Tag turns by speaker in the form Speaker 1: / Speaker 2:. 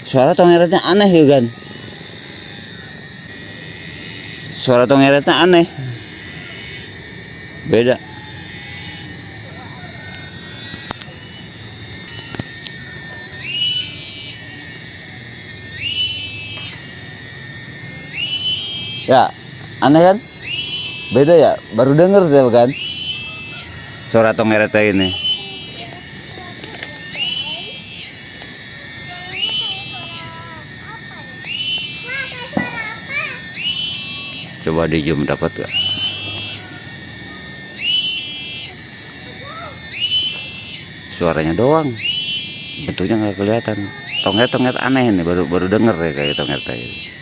Speaker 1: Suara tongeretnya aneh ya kan? Suara tongeretnya aneh. Beda. Ya, aneh kan? Beda ya? Baru denger deh kan? Suara tongeretnya ini. Coba di zoom dapat gak? Suaranya doang, bentuknya nggak kelihatan. Tonget aneh nih, baru denger ya kayak tonget tadi.